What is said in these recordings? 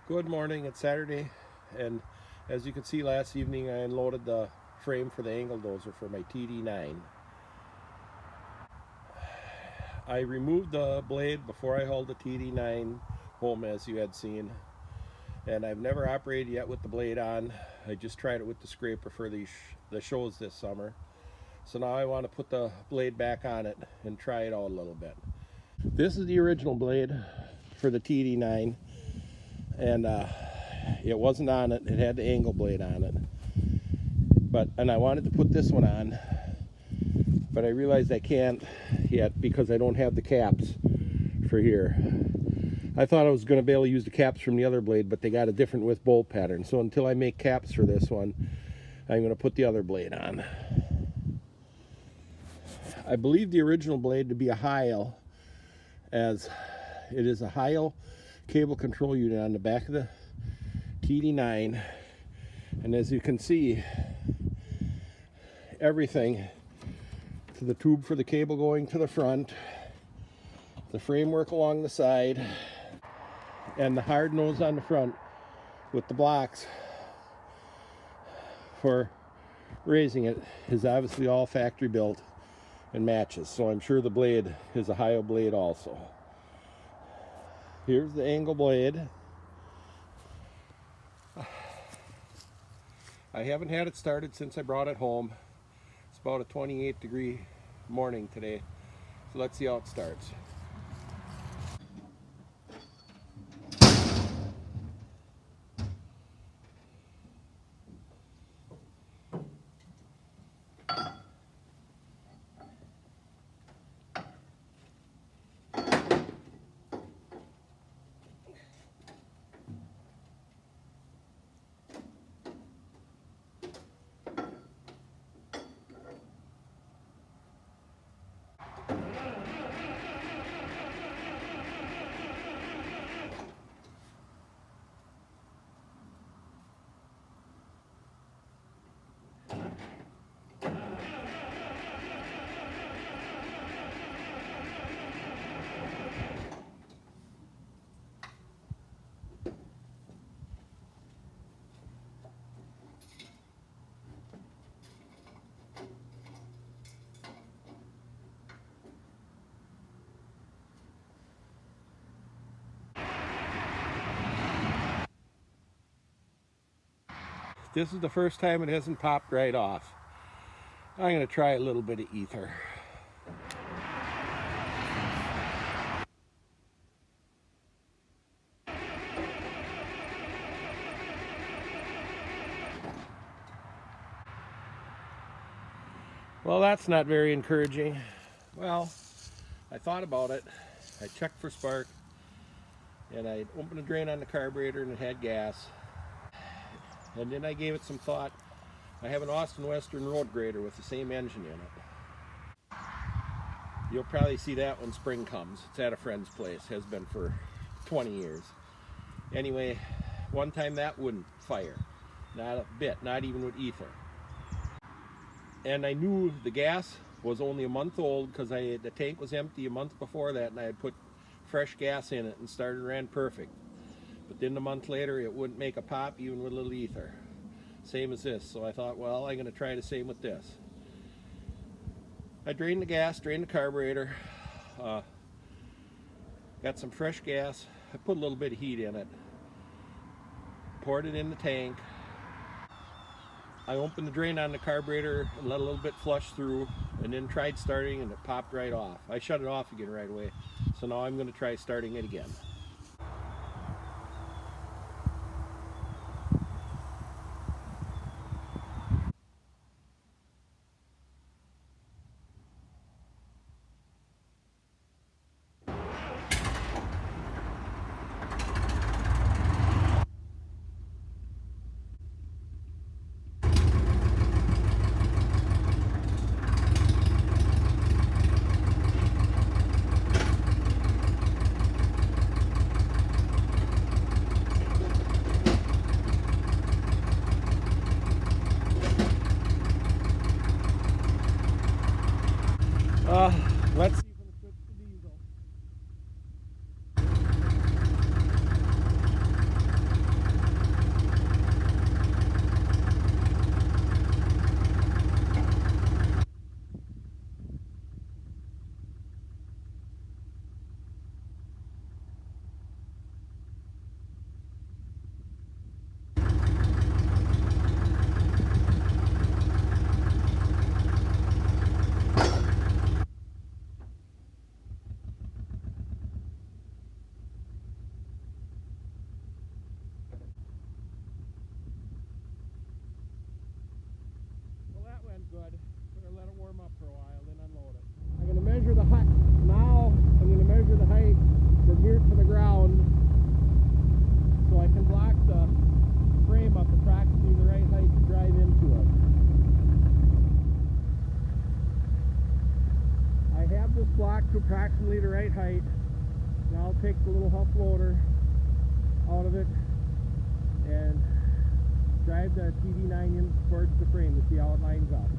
Good morning, it's Saturday, and as you can see, last evening I unloaded the frame for the angle dozer for my TD9. I removed the blade before I hauled the TD9 home, as you had seen, and I've never operated yet with the blade on. I just tried it with the scraper for the shows this summer. So now I want to put the blade back on it and try it out a little bit. This is the original blade for the TD9, and it wasn't on it. It had the angle blade on it, and I wanted to put this one on, but I realized I can't yet because I don't have the caps for here. I thought I was going to be able to use the caps from the other blade, but they got a different width bolt pattern. So until I make caps for this one, I'm going to put the other blade on. I believe the original blade to be a Heil, as it is a Heil cable control unit on the back of the TD9, and as you can see, everything to the tube for the cable going to the front, the framework along the side, and the hard nose on the front with the blocks for raising it is obviously all factory built and matches. So I'm sure the blade is a Heil blade also. Here's the angle blade. I haven't had it started since I brought it home. It's about a 28-degree morning today. So let's see how it starts. This is the first time it hasn't popped right off. I'm going to try a little bit of ether. Well, that's not very encouraging. Well, I thought about it. I checked for spark, and I opened the drain on the carburetor and it had gas. And then I gave it some thought. I have an Austin Western road grader with the same engine in it. You'll probably see that when spring comes. It's at a friend's place, has been for 20 years. Anyway, one time that wouldn't fire. Not a bit, not even with ether. And I knew the gas was only a month old because the tank was empty a month before that, and I had put fresh gas in it and ran perfect. But then a month later it wouldn't make a pop even with a little ether. Same as this. So I thought, well, I'm going to try the same with this. I drained the gas, drained the carburetor, got some fresh gas, I put a little bit of heat in it, poured it in the tank. I opened the drain on the carburetor and let a little bit flush through, and then tried starting, and it popped right off. I shut it off again right away. So now I'm going to try starting it again. Let's see if it'll switch to diesel. Well, that went good. We're going to let it warm up for a while, then unload it. I'm going to measure the height. Now I'm going to measure the height from here to the ground so I can block the frame up approximately the right height to drive into it. I have this blocked to approximately the right height. Now I'll take the little huff loader out of it and drive the TD9 in towards the frame to see how it lines up.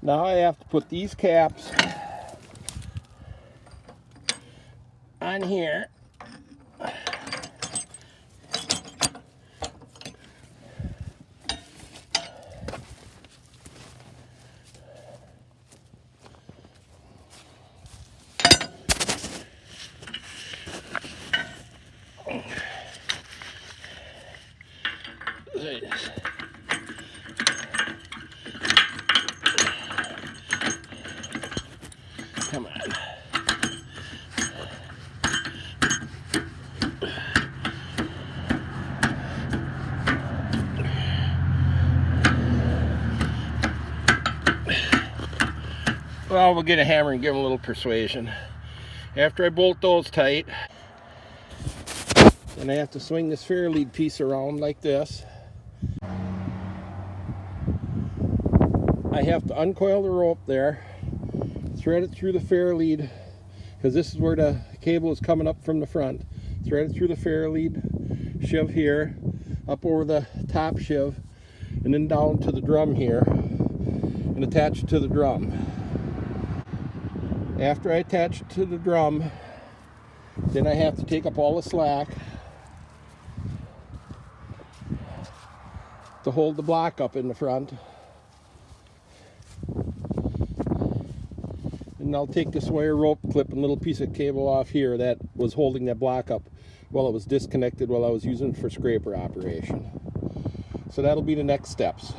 Now I have to put these caps on here. Come on. Well, we'll get a hammer and give them a little persuasion. After I bolt those tight, then I have to swing this fair lead piece around like this. I have to uncoil the rope there, thread it through the fair lead, because this is where the cable is coming up from the front. Thread it through the fair lead, shiv here, up over the top shiv, and then down to the drum here, and attach it to the drum. After I attach it to the drum, then I have to take up all the slack to hold the block up in the front. And I'll take this wire rope clip and little piece of cable off here that was holding that block up while it was disconnected while I was using it for scraper operation. So that'll be the next steps.